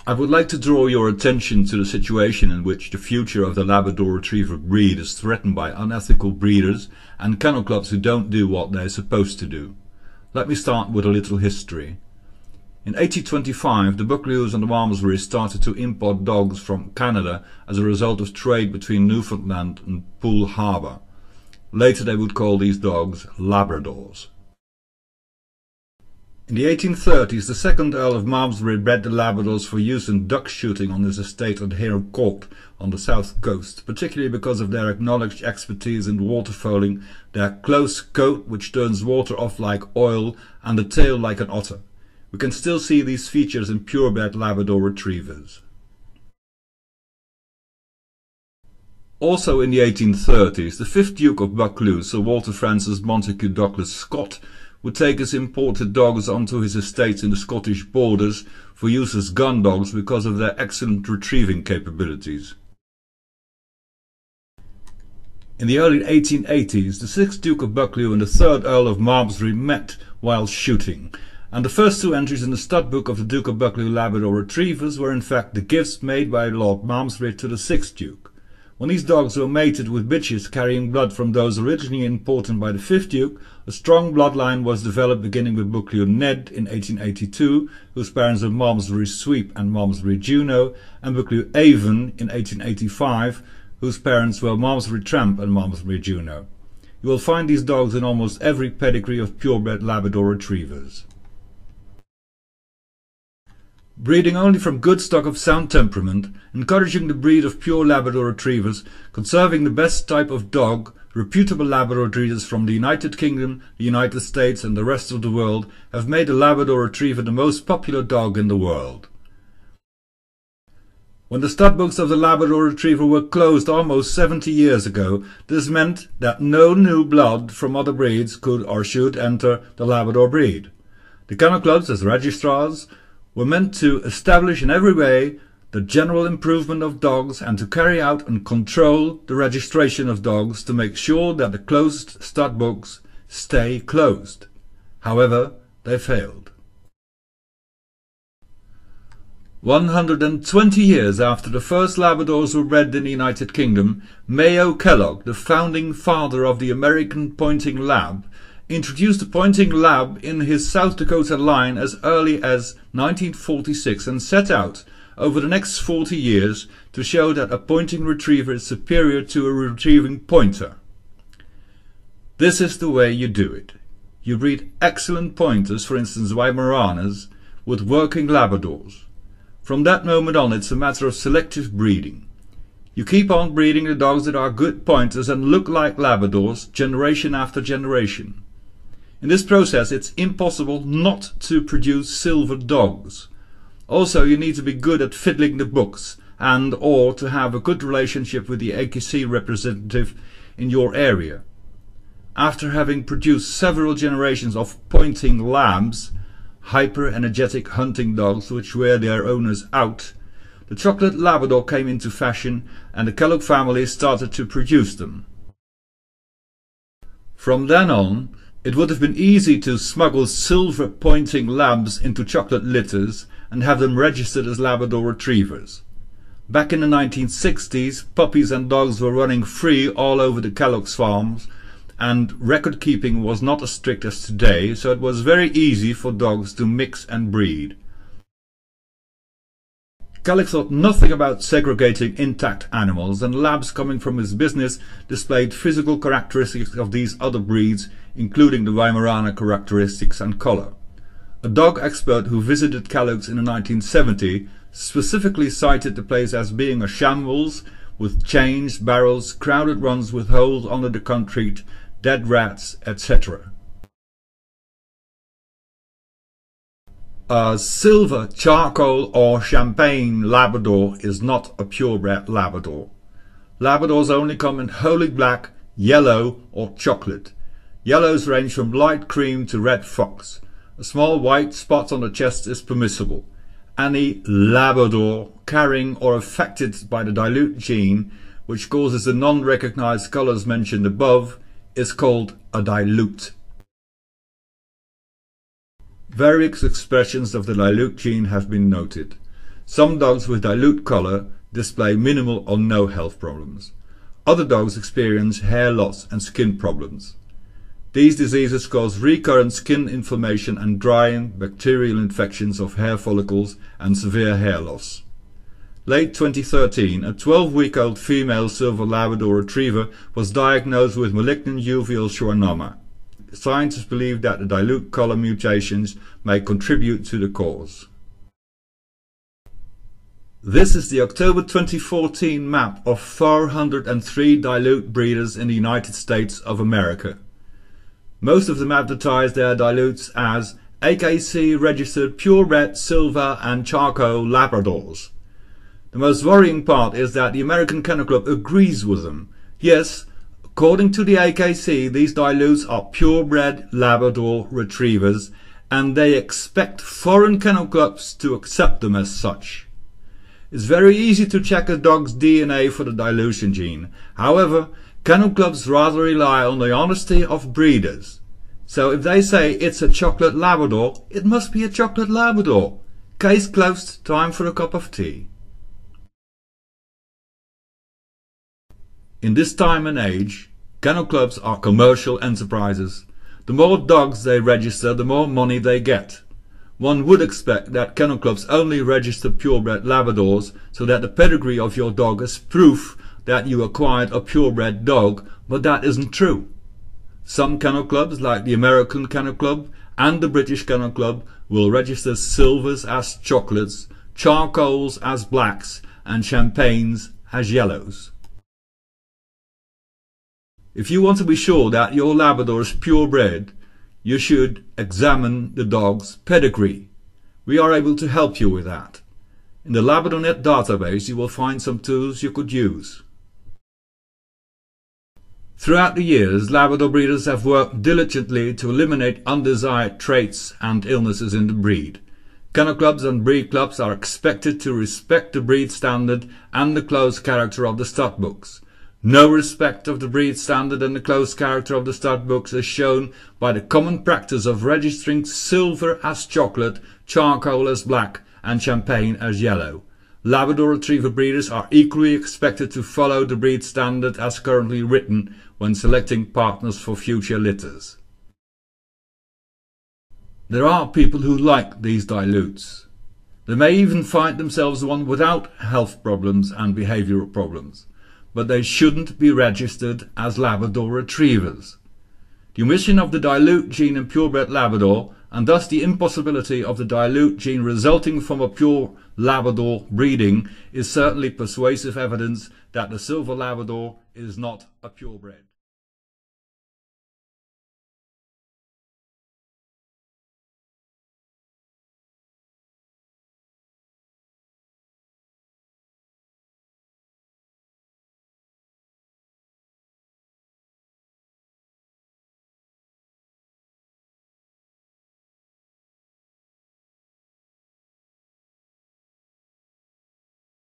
I would like to draw your attention to the situation in which the future of the Labrador Retriever breed is threatened by unethical breeders and kennel clubs who don't do what they're supposed to do. Let me start with a little history. In 1825, the Buccleuchs and the Malmesbury started to import dogs from Canada as a result of trade between Newfoundland and Poole Harbour. Later they would call these dogs Labradors. In the 1830s, the second Earl of Malmesbury bred the Labradors for use in duck shooting on his estate at Hare Court on the south coast, particularly because of their acknowledged expertise in waterfowling, their close coat which turns water off like oil, and the tail like an otter. We can still see these features in purebred Labrador Retrievers. Also in the 1830s, the 5th Duke of Buccleuch, Sir Walter Francis Montagu Douglas Scott, would take his imported dogs onto his estates in the Scottish borders for use as gun dogs because of their excellent retrieving capabilities. In the early 1880s, the 6th Duke of Buccleuch and the 3rd Earl of Malmesbury met while shooting, and the first two entries in the stud book of the Duke of Buccleuch Labrador Retrievers were in fact the gifts made by Lord Malmesbury to the 6th Duke. When these dogs were mated with bitches carrying blood from those originally imported by the 5th Duke, a strong bloodline was developed beginning with Buccleuch Ned in 1882, whose parents were Malmesbury Sweep and Malmesbury Juno, and Buccleuch Avon in 1885, whose parents were Malmesbury Tramp and Malmesbury Juno. You will find these dogs in almost every pedigree of purebred Labrador Retrievers. Breeding only from good stock of sound temperament, encouraging the breed of pure Labrador Retrievers, conserving the best type of dog, reputable Labrador breeders from the United Kingdom, the United States and the rest of the world have made the Labrador Retriever the most popular dog in the world. When the stud books of the Labrador Retriever were closed almost 70 years ago, this meant that no new blood from other breeds could or should enter the Labrador breed. The kennel clubs, as registrars, were meant to establish in every way the general improvement of dogs and to carry out and control the registration of dogs to make sure that the closed stud books stay closed. However, they failed. 120 years after the first Labradors were bred in the United Kingdom, Mayo Kellogg, the founding father of the American Pointing Lab, introduced the Pointing Lab in his South Dakota line as early as 1946 and set out over the next 40 years to show that a pointing retriever is superior to a retrieving pointer. This is the way you do it. You breed excellent pointers, for instance Weimaraners, with working Labradors. From that moment on it's a matter of selective breeding. You keep on breeding the dogs that are good pointers and look like Labradors generation after generation. In this process it's impossible not to produce silver dogs. Also you need to be good at fiddling the books and or to have a good relationship with the AKC representative in your area. After having produced several generations of pointing labs, hyper-energetic hunting dogs which wear their owners out, the chocolate Labrador came into fashion and the Kellogg family started to produce them. From then on, it would have been easy to smuggle silver pointing labs into chocolate litters and have them registered as Labrador Retrievers. Back in the 1960s, puppies and dogs were running free all over the Kellogg's farms, and record keeping was not as strict as today, so it was very easy for dogs to mix and breed. Kellogg thought nothing about segregating intact animals, and labs coming from his business displayed physical characteristics of these other breeds, including the Weimaraner characteristics and colour. A dog expert who visited Kellogg's in 1970 specifically cited the place as being a shambles, with chains, barrels, crowded runs with holes under the concrete, dead rats, etc. A silver, charcoal or champagne Labrador is not a purebred Labrador. Labradors only come in wholly black, yellow or chocolate. Yellows range from light cream to red fox. A small white spot on the chest is permissible. Any Labrador carrying or affected by the dilute gene, which causes the non-recognized colors mentioned above, is called a dilute. Various expressions of the dilute gene have been noted. Some dogs with dilute colour display minimal or no health problems. Other dogs experience hair loss and skin problems. These diseases cause recurrent skin inflammation and drying, bacterial infections of hair follicles and severe hair loss. Late 2013, a 12-week-old female silver Labrador retriever was diagnosed with malignant uveal schwannoma. Scientists believe that the dilute colour mutations may contribute to the cause. This is the October 2014 map of 403 dilute breeders in the United States of America. Most of them advertise their dilutes as AKC registered purebred silver and charcoal Labradors. The most worrying part is that the American Kennel Club agrees with them. Yes, according to the AKC, these dilutes are purebred Labrador retrievers, and they expect foreign kennel clubs to accept them as such. It's very easy to check a dog's DNA for the dilution gene. However, kennel clubs rather rely on the honesty of breeders. So if they say it's a chocolate Labrador, it must be a chocolate Labrador. Case closed, time for a cup of tea. In this time and age, kennel clubs are commercial enterprises. The more dogs they register, the more money they get. One would expect that kennel clubs only register purebred Labradors so that the pedigree of your dog is proof that you acquired a purebred dog, but that isn't true. Some kennel clubs, like the American Kennel Club and the British Kennel Club, will register silvers as chocolates, charcoals as blacks, and champagnes as yellows. If you want to be sure that your Labrador is purebred, you should examine the dog's pedigree. We are able to help you with that. In the LabradorNet database you will find some tools you could use. Throughout the years, Labrador breeders have worked diligently to eliminate undesired traits and illnesses in the breed. Kennel clubs and breed clubs are expected to respect the breed standard and the close character of the stud books. No respect of the breed standard and the close character of the stud books is shown by the common practice of registering silver as chocolate, charcoal as black, and champagne as yellow. Labrador Retriever breeders are equally expected to follow the breed standard as currently written when selecting partners for future litters. There are people who like these dilutes. They may even find themselves one without health problems and behavioral problems, but they shouldn't be registered as Labrador Retrievers. The omission of the dilute gene in purebred Labrador, and thus the impossibility of the dilute gene resulting from a pure Labrador breeding, is certainly persuasive evidence that the silver Labrador is not a purebred.